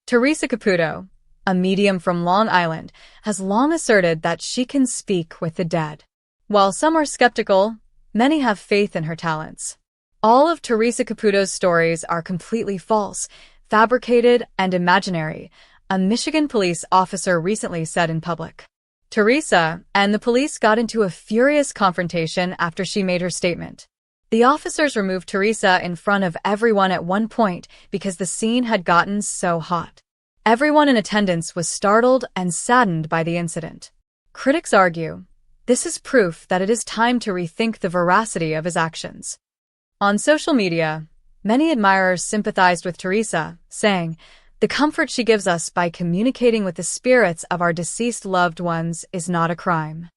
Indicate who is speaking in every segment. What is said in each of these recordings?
Speaker 1: Theresa Caputo, a medium from Long Island, has long asserted that she can speak with the dead. While some are skeptical, many have faith in her talents. All of Theresa Caputo's stories are completely false, fabricated, and imaginary, a Michigan police officer recently said in public. Theresa and the police got into a furious confrontation after she made her statement. The officers removed Theresa in front of everyone at one point because the scene had gotten so hot. Everyone in attendance was startled and saddened by the incident. Critics argue, this is proof that it is time to rethink the veracity of his actions. On social media, many admirers sympathized with Theresa, saying, "The comfort she gives us by communicating with the spirits of our deceased loved ones is not a crime."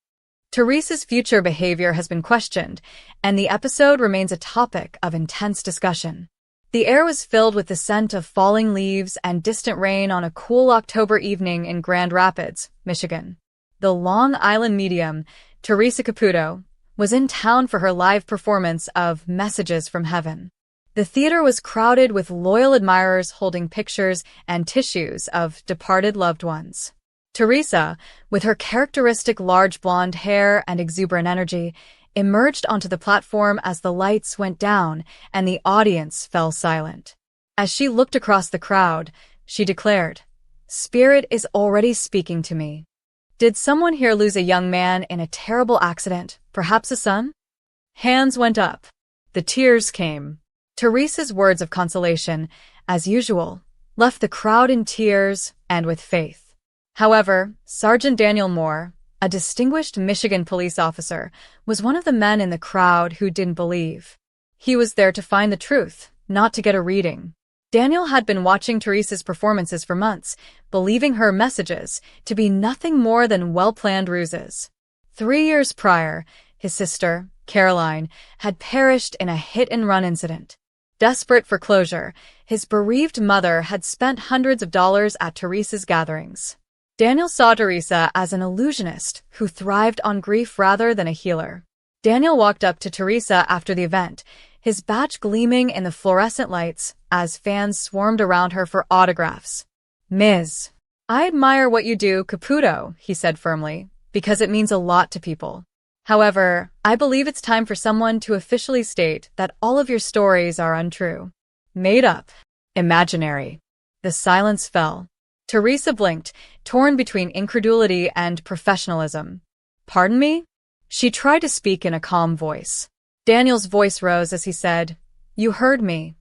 Speaker 1: Theresa's future behavior has been questioned, and the episode remains a topic of intense discussion. The air was filled with the scent of falling leaves and distant rain on a cool October evening in Grand Rapids, Michigan. The Long Island medium, Theresa Caputo, was in town for her live performance of Messages from Heaven. The theater was crowded with loyal admirers holding pictures and tissues of departed loved ones. Theresa, with her characteristic large blonde hair and exuberant energy, emerged onto the platform as the lights went down and the audience fell silent. As she looked across the crowd, she declared, "Spirit is already speaking to me. Did someone here lose a young man in a terrible accident, perhaps a son?" Hands went up. The tears came. Theresa's words of consolation, as usual, left the crowd in tears and with faith. However, Sergeant Daniel Moore, a distinguished Michigan police officer, was one of the men in the crowd who didn't believe. He was there to find the truth, not to get a reading. Daniel had been watching Theresa's performances for months, believing her messages to be nothing more than well-planned ruses. 3 years prior, his sister, Caroline, had perished in a hit-and-run incident. Desperate for closure, his bereaved mother had spent hundreds of dollars at Theresa's gatherings. Daniel saw Theresa as an illusionist who thrived on grief rather than a healer. Daniel walked up to Theresa after the event, his badge gleaming in the fluorescent lights as fans swarmed around her for autographs. "Ms. I admire what you do, Caputo," he said firmly, "because it means a lot to people. However, I believe it's time for someone to officially state that all of your stories are untrue. Made up. Imaginary." The silence fell. Theresa blinked, torn between incredulity and professionalism. "Pardon me?" She tried to speak in a calm voice. Daniel's voice rose as he said, "You heard me.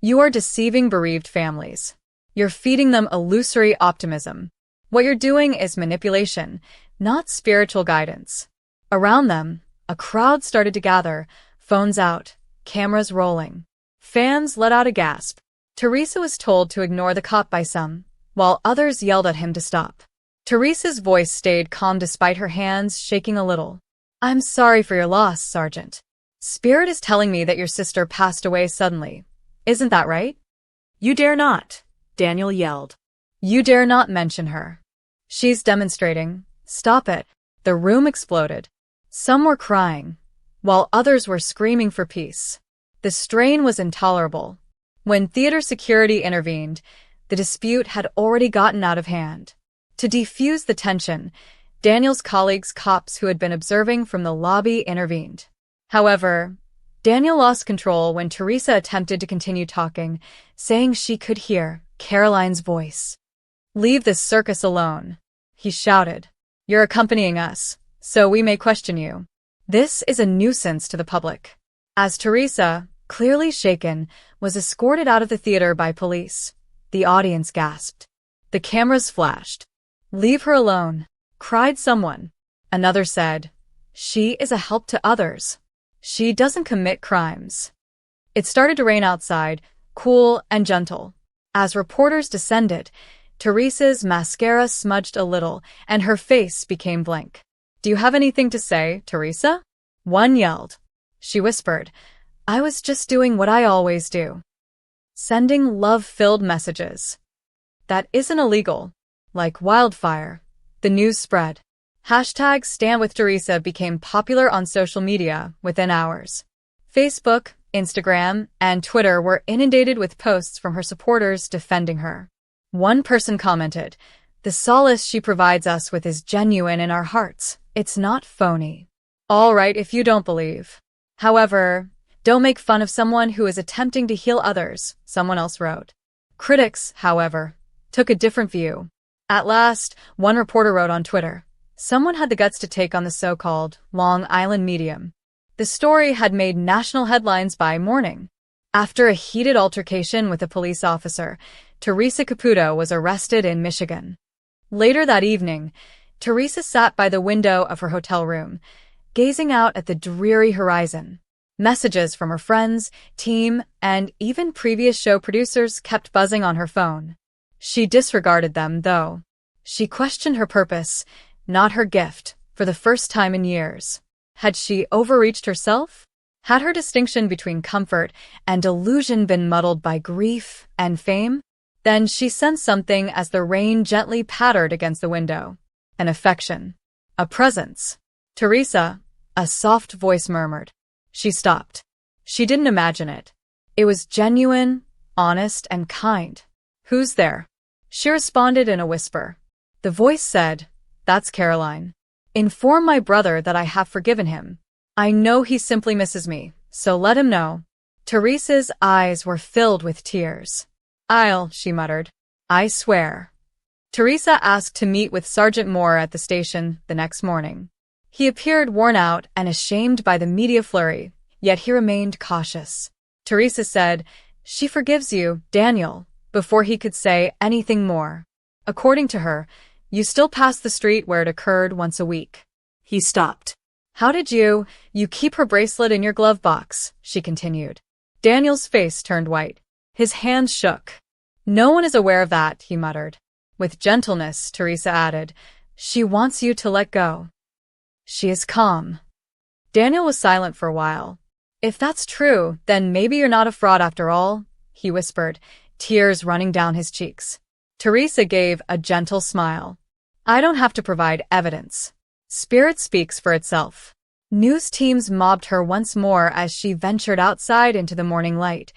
Speaker 1: You are deceiving bereaved families. You're feeding them illusory optimism. What you're doing is manipulation, not spiritual guidance." Around them, a crowd started to gather, phones out, cameras rolling. Fans let out a gasp. Theresa was told to ignore the cop by some, while others yelled at him to stop. Theresa's voice stayed calm despite her hands shaking a little. "I'm sorry for your loss, Sergeant. Spirit is telling me that your sister passed away suddenly. Isn't that right?" "You dare not," Daniel yelled. "You dare not mention her. She's demonstrating. Stop it." The room exploded. Some were crying, while others were screaming for peace. The strain was intolerable. When theater security intervened, the dispute had already gotten out of hand. To defuse the tension, Daniel's colleagues, cops who had been observing from the lobby, intervened. However, Daniel lost control when Theresa attempted to continue talking, saying she could hear Caroline's voice. "Leave this circus alone," he shouted. "You're accompanying us, so we may question you. This is a nuisance to the public." As Theresa, clearly shaken, was escorted out of the theater by police, the audience gasped. The cameras flashed. "Leave her alone," cried someone. Another said, "She is a help to others. She doesn't commit crimes." It started to rain outside, cool and gentle. As reporters descended, Theresa's mascara smudged a little and her face became blank. "Do you have anything to say, Theresa?" One yelled. She whispered, "I was just doing what I always do. Sending love-filled messages. That isn't illegal." Like wildfire, the news spread. Hashtag #StandWithTheresa became popular on social media within hours. Facebook, Instagram, and Twitter were inundated with posts from her supporters defending her. One person commented, "The solace she provides us with is genuine in our hearts. It's not phony." All right if you don't believe. However, don't make fun of someone who is attempting to heal others, someone else wrote. Critics, however, took a different view. At last, one reporter wrote on Twitter, someone had the guts to take on the so-called Long Island medium. The story had made national headlines by morning. After a heated altercation with a police officer, Theresa Caputo was arrested in Michigan. Later that evening, Theresa sat by the window of her hotel room, gazing out at the dreary horizon. Messages from her friends, team, and even previous show producers kept buzzing on her phone. She disregarded them, though. She questioned her purpose, not her gift, for the first time in years. Had she overreached herself? Had her distinction between comfort and delusion been muddled by grief and fame? Then she sensed something as the rain gently pattered against the window. An affection. A presence. "Theresa," a soft voice murmured. She stopped. She didn't imagine it. It was genuine, honest, and kind. "Who's there?" She responded in a whisper. The voice said, "That's Caroline. Inform my brother that I have forgiven him. I know he simply misses me, so let him know." Theresa's eyes were filled with tears. She muttered. "I swear." Theresa asked to meet with Sergeant Moore at the station the next morning. He appeared worn out and ashamed by the media flurry, yet he remained cautious. Theresa said, "She forgives you, Daniel," before he could say anything more. According to her, "You still pass the street where it occurred once a week." He stopped. "How did you keep her bracelet in your glove box?" she continued. Daniel's face turned white. His hands shook. "No one is aware of that," he muttered. With gentleness, Theresa added, "She wants you to let go. She is calm." Daniel was silent for a while. "If that's true, then maybe you're not a fraud after all," he whispered, tears running down his cheeks. Theresa gave a gentle smile. "I don't have to provide evidence. Spirit speaks for itself." News teams mobbed her once more as she ventured outside into the morning light,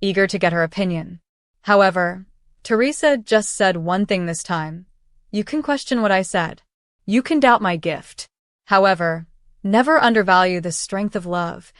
Speaker 1: eager to get her opinion. However, Theresa just said one thing this time. "You can question what I said. You can doubt my gift. However, never undervalue the strength of love.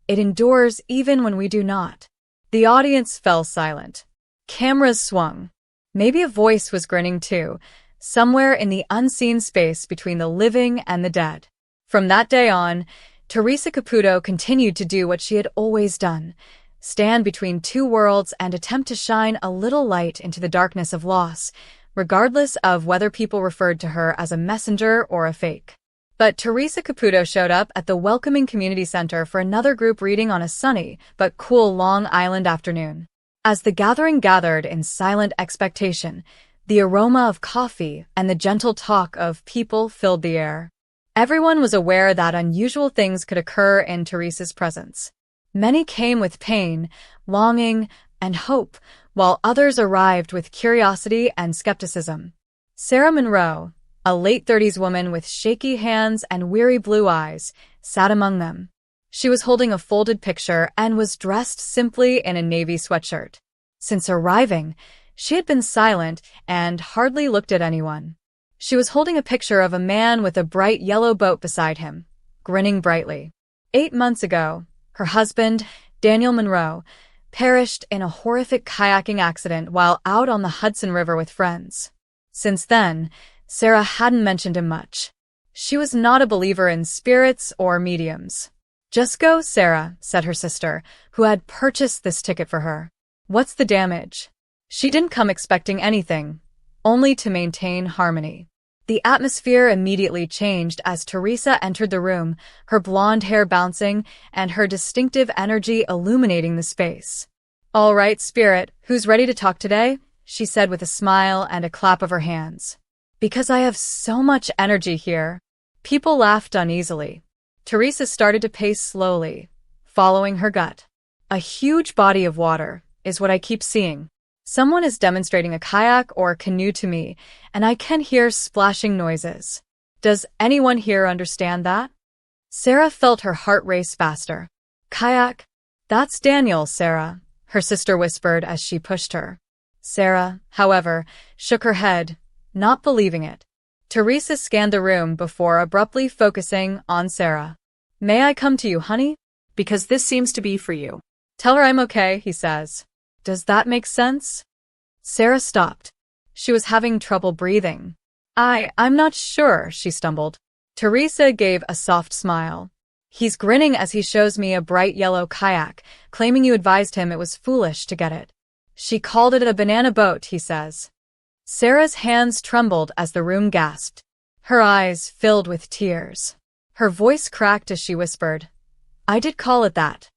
Speaker 1: It endures even when we do not." The audience fell silent. Cameras swung. Maybe a voice was grinning too, somewhere in the unseen space between the living and the dead. From that day on, Theresa Caputo continued to do what she had always done, stand between two worlds and attempt to shine a little light into the darkness of loss, regardless of whether people referred to her as a messenger or a fake. But Theresa Caputo showed up at the welcoming community center for another group reading on a sunny but cool Long Island afternoon. As the gathering gathered in silent expectation, the aroma of coffee and the gentle talk of people filled the air. Everyone was aware that unusual things could occur in Theresa's presence. Many came with pain, longing, and hope, while others arrived with curiosity and skepticism. Sarah Monroe, a late-30s woman with shaky hands and weary blue eyes, sat among them. She was holding a folded picture and was dressed simply in a navy sweatshirt. Since arriving, she had been silent and hardly looked at anyone. She was holding a picture of a man with a bright yellow boat beside him, grinning brightly. 8 months ago, her husband, Daniel Monroe, perished in a horrific kayaking accident while out on the Hudson River with friends. Since then, Sarah hadn't mentioned him much. She was not a believer in spirits or mediums. "Just go, Sarah," said her sister, who had purchased this ticket for her. "What's the damage?" She didn't come expecting anything, only to maintain harmony. The atmosphere immediately changed as Theresa entered the room, her blonde hair bouncing and her distinctive energy illuminating the space. "All right, Spirit, who's ready to talk today?" she said with a smile and a clap of her hands. "Because I have so much energy here." People laughed uneasily. Theresa started to pace slowly, following her gut. "A huge body of water is what I keep seeing. Someone is demonstrating a kayak or a canoe to me, and I can hear splashing noises. Does anyone here understand that?" Sarah felt her heart race faster. "Kayak? That's Daniel, Sarah," her sister whispered as she pushed her. Sarah, however, shook her head, not believing it. Theresa scanned the room before abruptly focusing on Sarah. May I come to you, honey?
Speaker 2: Because this seems to be for you.
Speaker 1: Tell her I'm okay, he says. Does that make sense? Sarah stopped. She was having trouble breathing. I'm not sure, she stumbled. Theresa gave a soft smile. He's grinning as he shows me a bright yellow kayak, claiming you advised him it was foolish to get it. She called it a banana boat, he says. Sarah's hands trembled as the room gasped. Her eyes filled with tears. Her voice cracked as she whispered, I did call it that.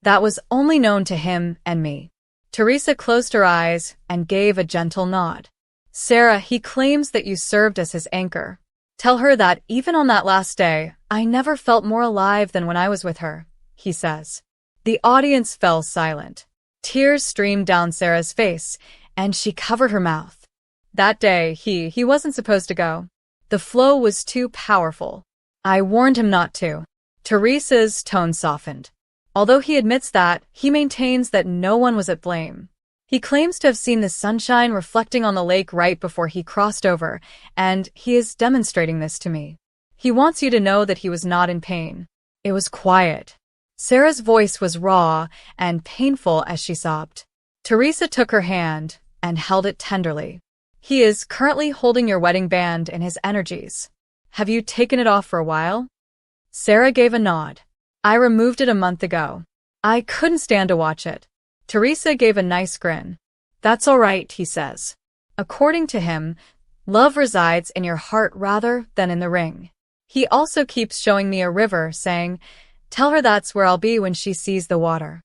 Speaker 1: That was only known to him and me. Theresa closed her eyes and gave a gentle nod. Sarah, he claims that you served as his anchor. Tell her that even on that last day, I never felt more alive than when I was with her, he says. The audience fell silent. Tears streamed down Sarah's face, and she covered her mouth. That day, he wasn't supposed to go. The flow was too powerful. I warned him not to. Theresa's tone softened. Although he admits that, he maintains that no one was at blame. He claims to have seen the sunshine reflecting on the lake right before he crossed over, and he is demonstrating this to me. He wants you to know that he was not in pain. It was quiet. Sarah's voice was raw and painful as she sobbed. Theresa took her hand and held it tenderly. He is currently holding your wedding band in his energies. Have you taken it off for a while? Sarah gave a nod. I removed it a month ago. I couldn't stand to watch it. Theresa gave a nice grin. That's all right, he says. According to him, love resides in your heart rather than in the ring. He also keeps showing me a river, saying, tell her that's where I'll be when she sees the water.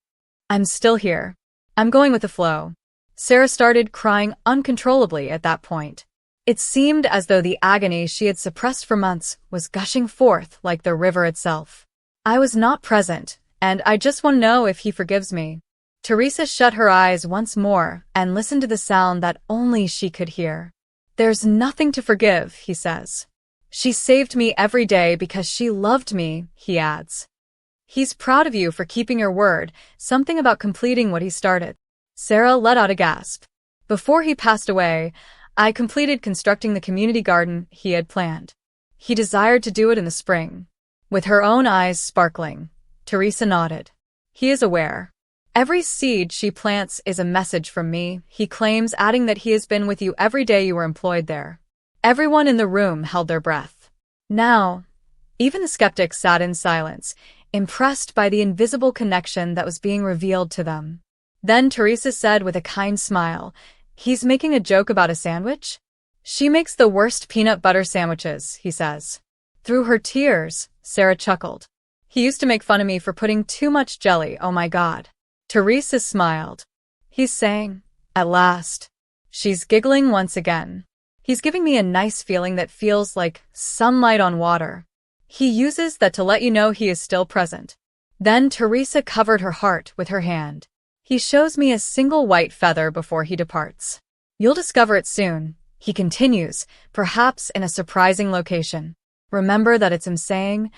Speaker 1: I'm still here. I'm going with the flow. Sarah started crying uncontrollably at that point. It seemed as though the agony she had suppressed for months was gushing forth like the river itself. I was not present, and I just want to know if he forgives me. Theresa shut her eyes once more and listened to the sound that only she could hear. There's nothing to forgive, he says. She saved me every day because she loved me, he adds. He's proud of you for keeping your word, something about completing what he started. Sarah let out a gasp. Before he passed away, I completed constructing the community garden he had planned. He desired to do it in the spring. With her own eyes sparkling, Theresa nodded. He is aware. Every seed she plants is a message from me, he claims, adding that he has been with you every day you were employed there. Everyone in the room held their breath. Now, even the skeptics sat in silence, impressed by the invisible connection that was being revealed to them. Then Theresa said with a kind smile, he's making a joke about a sandwich? She makes the worst peanut butter sandwiches, he says. Through her tears, Sarah chuckled. He used to make fun of me for putting too much jelly, oh my God. Theresa smiled. He's saying, at last. She's giggling once again. He's giving me a nice feeling that feels like sunlight on water. He uses that to let you know he is still present. Then Theresa covered her heart with her hand. He shows me a single white feather before he departs. You'll discover it soon, he continues, perhaps in a surprising location. Remember that it's him saying,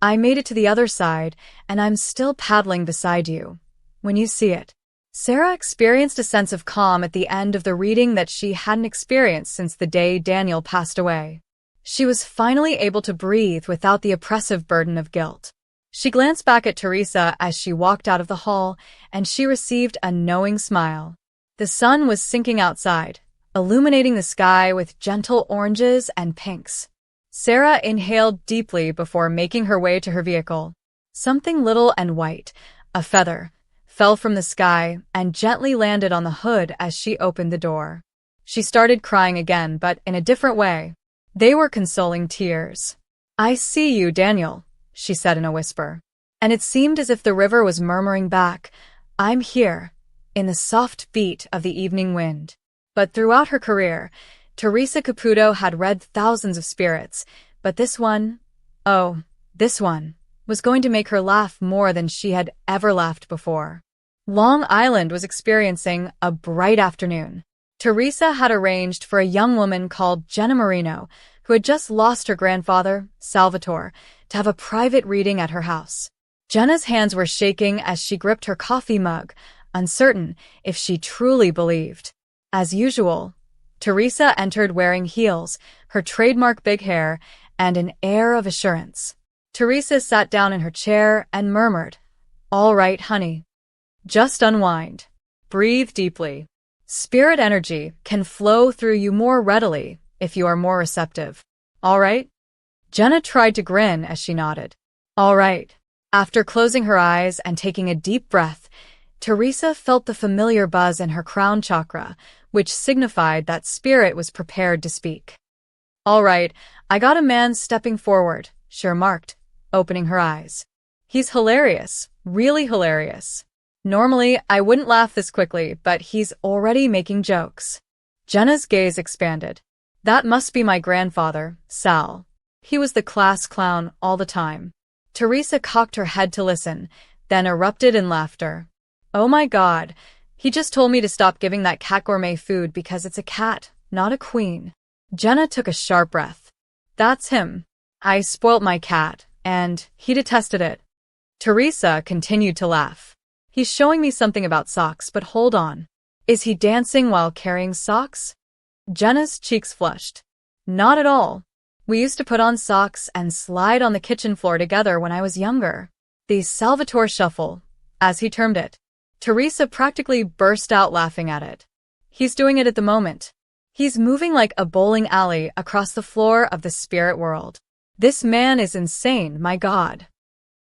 Speaker 1: I made it to the other side, and I'm still paddling beside you. When you see it. Sarah experienced a sense of calm at the end of the reading that she hadn't experienced since the day Daniel passed away. She was finally able to breathe without the oppressive burden of guilt. She glanced back at Theresa as she walked out of the hall, and she received a knowing smile. The sun was sinking outside, illuminating the sky with gentle oranges and pinks. Sarah inhaled deeply before making her way to her vehicle. Something little and white, a feather, fell from the sky and gently landed on the hood as she opened the door. She started crying again, but in a different way. They were consoling tears. I see you, Daniel, she said in a whisper. And it seemed as if the river was murmuring back, I'm here, in the soft beat of the evening wind. But throughout her career, Theresa Caputo had read thousands of spirits, but this one, was going to make her laugh more than she had ever laughed before. Long Island was experiencing a bright afternoon. Theresa had arranged for a young woman called Jenna Marino, who had just lost her grandfather, Salvatore, to have a private reading at her house. Jenna's hands were shaking as she gripped her coffee mug, uncertain if she truly believed. As usual, Theresa entered wearing heels, her trademark big hair, and an air of assurance. Theresa sat down in her chair and murmured, "All right, honey. Just unwind. Breathe deeply. Spirit energy can flow through you more readily if you are more receptive. All right?" Jenna tried to grin as she nodded. All right. After closing her eyes and taking a deep breath, Theresa felt the familiar buzz in her crown chakra, which signified that spirit was prepared to speak. All right, I got a man stepping forward, she remarked, opening her eyes. He's hilarious, really hilarious. Normally, I wouldn't laugh this quickly, but he's already making jokes. Jenna's gaze expanded. That must be my grandfather, Sal. He was the class clown all the time. Theresa cocked her head to listen, then erupted in laughter. Oh my God, he just told me to stop giving that cat gourmet food because it's a cat, not a queen. Jenna took a sharp breath. That's him. I spoilt my cat, and he detested it. Theresa continued to laugh. He's showing me something about socks, but hold on. Is he dancing while carrying socks? Jenna's cheeks flushed. Not at all. We used to put on socks and slide on the kitchen floor together when I was younger. The Salvatore shuffle, as he termed it. Theresa practically burst out laughing at it. He's doing it at the moment. He's moving like a bowling alley across the floor of the spirit world. This man is insane, my God.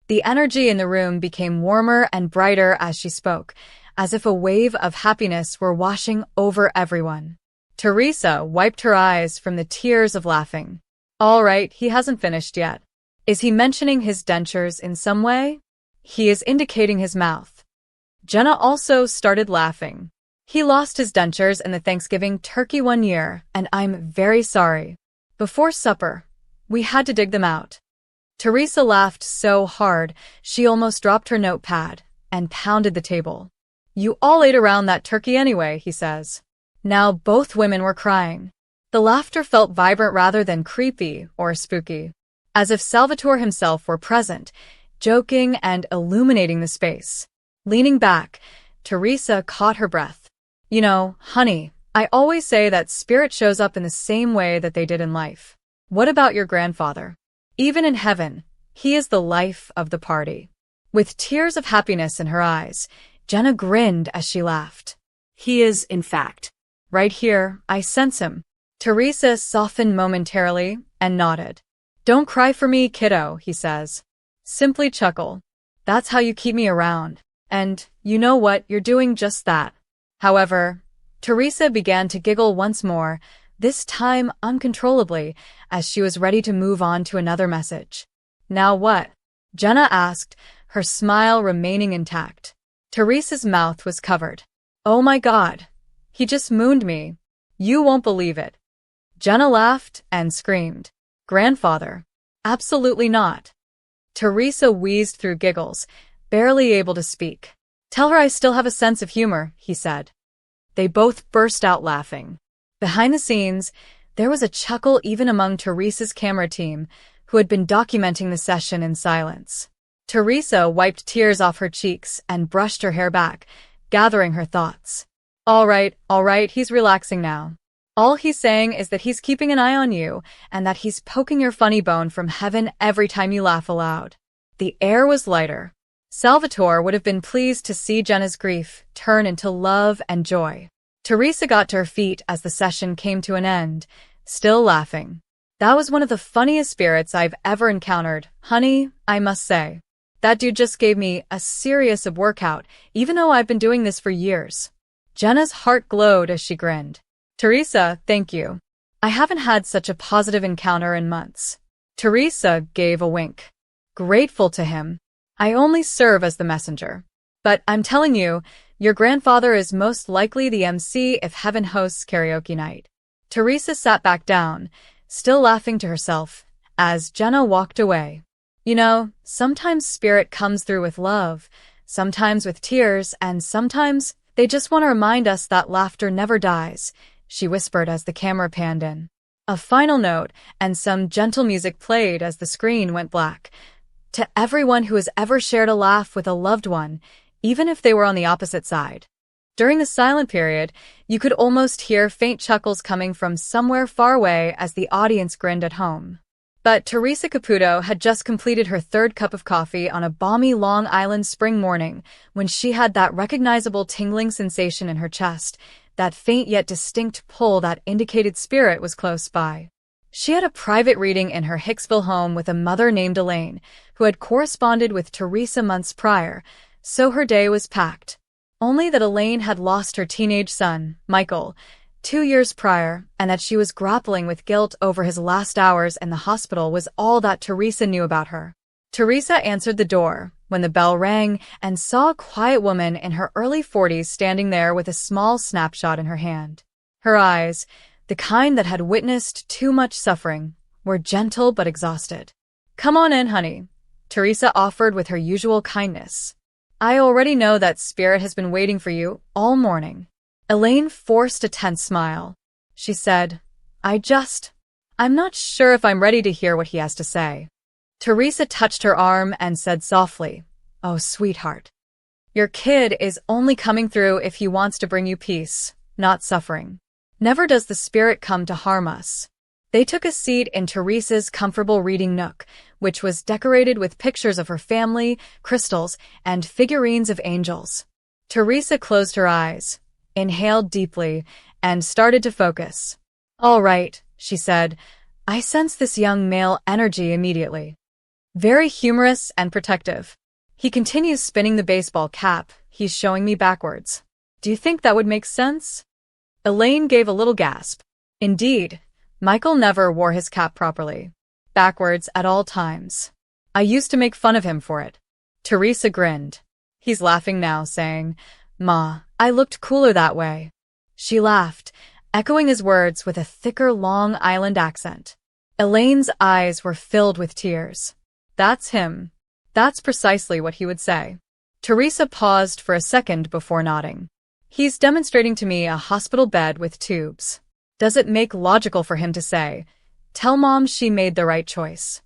Speaker 1: The energy in the room became warmer and brighter as she spoke, as if a wave of happiness were washing over everyone. Theresa wiped her eyes from the tears of laughing. All right, he hasn't finished yet. Is he mentioning his dentures in some way? He is indicating his mouth. Jenna also started laughing. He lost his dentures in the Thanksgiving turkey one year, and I'm very sorry. Before supper, we had to dig them out. Theresa laughed so hard, she almost dropped her notepad and pounded the table. You all ate around that turkey anyway, he says. Now both women were crying. The laughter felt vibrant rather than creepy or spooky, as if Salvatore himself were present, joking and illuminating the space. Leaning back, Theresa caught her breath. You know, honey, I always say that spirit shows up in the same way that they did in life. What about your grandfather? Even in heaven, he is the life of the party. With tears of happiness in her eyes, Jenna grinned as she laughed.
Speaker 2: He is, in fact.
Speaker 1: Right here, I sense him. Theresa softened momentarily and nodded. Don't cry for me, kiddo, he says. Simply chuckle. That's how you keep me around. And, you know what, you're doing just that. However, Theresa began to giggle once more, this time uncontrollably, as she was ready to move on to another message. Now what? Jenna asked, her smile remaining intact. Theresa's mouth was covered. Oh my God. He just mooned me. You won't believe it. Jenna laughed and screamed. Grandfather. Absolutely not. Theresa wheezed through giggles, barely able to speak. Tell her I still have a sense of humor, he said. They both burst out laughing. Behind the scenes, there was a chuckle even among Theresa's camera team, who had been documenting the session in silence. Theresa wiped tears off her cheeks and brushed her hair back, gathering her thoughts. All right, he's relaxing now. All he's saying is that he's keeping an eye on you and that he's poking your funny bone from heaven every time you laugh aloud. The air was lighter. Salvatore would have been pleased to see Jenna's grief turn into love and joy. Theresa got to her feet as the session came to an end, still laughing. That was one of the funniest spirits I've ever encountered, honey, I must say. That dude just gave me a serious workout, even though I've been doing this for years. Jenna's heart glowed as she grinned. Theresa, thank you. I haven't had such a positive encounter in months. Theresa gave a wink. Grateful to him. I only serve as the messenger. But I'm telling you, your grandfather is most likely the MC if heaven hosts karaoke night. Theresa sat back down, still laughing to herself, as Jenna walked away. You know, sometimes spirit comes through with love, sometimes with tears, and sometimes they just want to remind us that laughter never dies, she whispered as the camera panned in. A final note and some gentle music played as the screen went black. To everyone who has ever shared a laugh with a loved one, even if they were on the opposite side, During the silent period, you could almost hear faint chuckles coming from somewhere far away as the audience grinned at home. But Theresa Caputo had just completed her third cup of coffee on a balmy Long Island spring morning when she had that recognizable tingling sensation in her chest, that faint yet distinct pull that indicated spirit was close by. She had a private reading in her Hicksville home with a mother named Elaine, who had corresponded with Theresa months prior, so her day was packed. Only that Elaine had lost her teenage son, Michael, 2 years prior, and that she was grappling with guilt over his last hours in the hospital was all that Theresa knew about her. Theresa answered the door when the bell rang and saw a quiet woman in her early 40s standing there with a small snapshot in her hand. Her eyes, the kind that had witnessed too much suffering, were gentle but exhausted. "Come on in, honey," Theresa offered with her usual kindness. "I already know that Spirit has been waiting for you all morning." Elaine forced a tense smile. She said, I'm not sure if I'm ready to hear what he has to say." Theresa touched her arm and said softly, "Oh, sweetheart. Your kid is only coming through if he wants to bring you peace, not suffering. Never does the Spirit come to harm us." They took a seat in Theresa's comfortable reading nook, which was decorated with pictures of her family, crystals, and figurines of angels. Theresa closed her eyes, inhaled deeply, and started to focus. "All right," she said. "I sense this young male energy immediately. Very humorous and protective. He continues spinning the baseball cap. He's showing me backwards. Do you think that would make sense?" Elaine gave a little gasp. Indeed, Michael never wore his cap properly. Backwards at all times. I used to make fun of him for it. Theresa grinned. He's laughing now, saying, "Ma, I looked cooler that way." She laughed, echoing his words with a thicker Long Island accent. Elaine's eyes were filled with tears. "That's him. That's precisely what he would say." Theresa paused for a second before nodding. "He's demonstrating to me a hospital bed with tubes. Does it make logical for him to say, 'Tell Mom she made the right choice'?"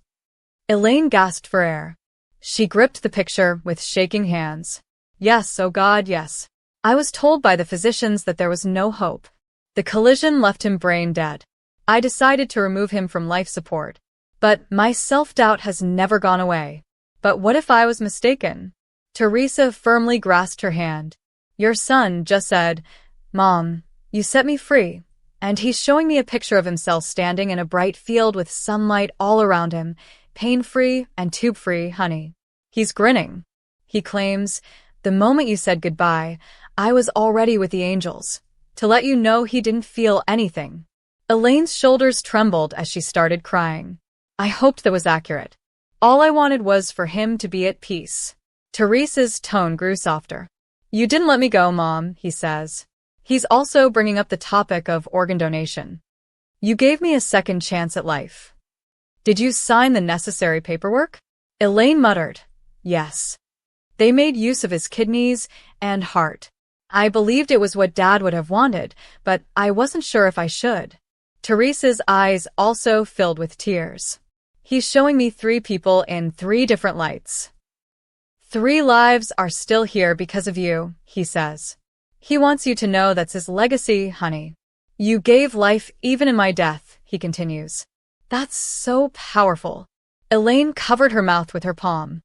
Speaker 1: Elaine gasped for air. She gripped the picture with shaking hands. "Yes, oh God, yes. I was told by the physicians that there was no hope. The collision left him brain dead. I decided to remove him from life support. But my self-doubt has never gone away. But what if I was mistaken?" Theresa firmly grasped her hand. "Your son just said, 'Mom, you set me free.' And he's showing me a picture of himself standing in a bright field with sunlight all around him, pain-free and tube-free, honey. He's grinning. He claims, 'The moment you said goodbye, I was already with the angels,' to let you know he didn't feel anything." Elaine's shoulders trembled as she started crying. "I hoped that was accurate. All I wanted was for him to be at peace." Theresa's tone grew softer. "You didn't let me go, Mom," he says. He's also bringing up the topic of organ donation. "You gave me a second chance at life. Did you sign the necessary paperwork?" Elaine muttered, "Yes. They made use of his kidneys and heart. I believed it was what Dad would have wanted, but I wasn't sure if I should." Theresa's eyes also filled with tears. "He's showing me 3 people in 3 different lights. 3 lives are still here because of you," he says. "He wants you to know that's his legacy, honey. You gave life even in my death," he continues. "That's so powerful." Elaine covered her mouth with her palm.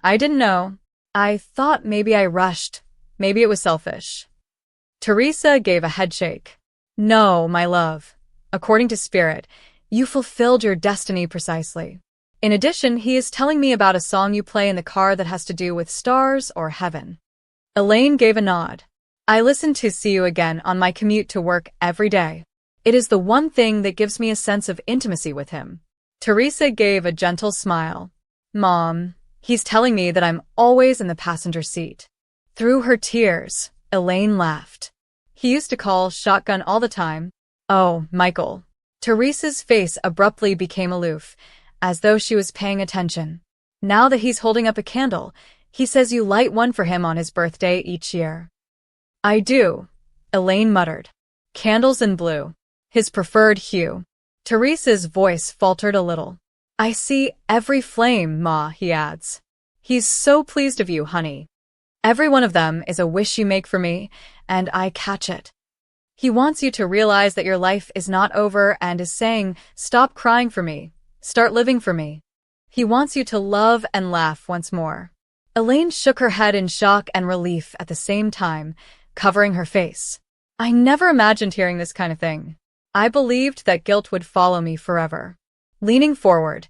Speaker 1: "I didn't know. I thought maybe I rushed. Maybe it was selfish." Theresa gave a headshake. "No, my love. According to Spirit, you fulfilled your destiny precisely. In addition, he is telling me about a song you play in the car that has to do with stars or heaven." Elaine gave a nod. "I listen to See You Again on my commute to work every day. It is the one thing that gives me a sense of intimacy with him." Theresa gave a gentle smile. "Mom, he's telling me that I'm always in the passenger seat." Through her tears, Elaine laughed. "He used to call shotgun all the time." "Oh, Michael." Theresa's face abruptly became aloof, as though she was paying attention. "Now that he's holding up a candle, he says you light one for him on his birthday each year." "I do," Elaine muttered. "Candles in blue. His preferred hue." Theresa's voice faltered a little. "I see every flame, Ma," he adds. "He's so pleased of you, honey." Every one of them is a wish you make for me, and I catch it. He wants you to realize that your life is not over and is saying, stop crying for me, start living for me. He wants you to love and laugh once more. Elaine shook her head in shock and relief at the same time, covering her face. I never imagined hearing this kind of thing. I believed that guilt would follow me forever. Leaning forward,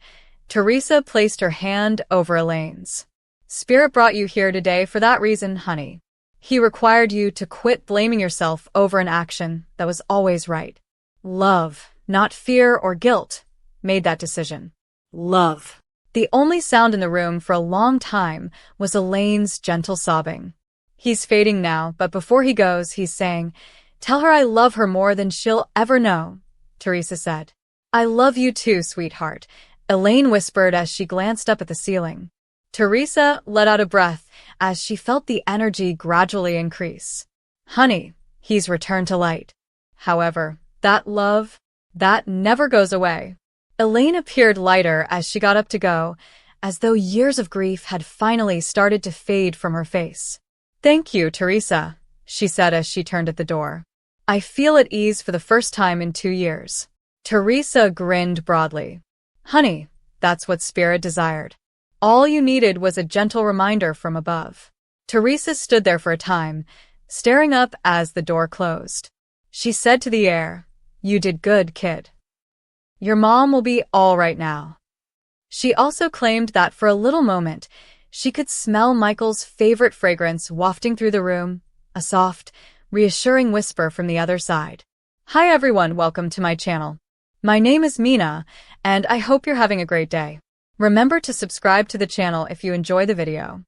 Speaker 1: Theresa placed her hand over Elaine's. Spirit brought you here today for that reason, honey. He required you to quit blaming yourself over an action that was always right. Love, not fear or guilt, made that decision.
Speaker 2: Love.
Speaker 1: The only sound in the room for a long time was Elaine's gentle sobbing. He's fading now, but before he goes, he's saying, tell her I love her more than she'll ever know, Theresa said. I love you too, sweetheart, Elaine whispered as she glanced up at the ceiling. Theresa let out a breath as she felt the energy gradually increase. Honey, he's returned to light. However, that love, that never goes away. Elaine appeared lighter as she got up to go, as though years of grief had finally started to fade from her face. Thank you, Theresa, she said as she turned at the door. I feel at ease for the first time in 2 years. Theresa grinned broadly. Honey, that's what Spirit desired. All you needed was a gentle reminder from above. Theresa stood there for a time, staring up as the door closed. She said to the air, you did good, kid. Your mom will be all right now. She also claimed that for a little moment, she could smell Michael's favorite fragrance wafting through the room, a soft, reassuring whisper from the other side. Hi everyone, welcome to my channel. My name is Mina, and I hope you're having a great day. Remember to subscribe to the channel if you enjoy the video.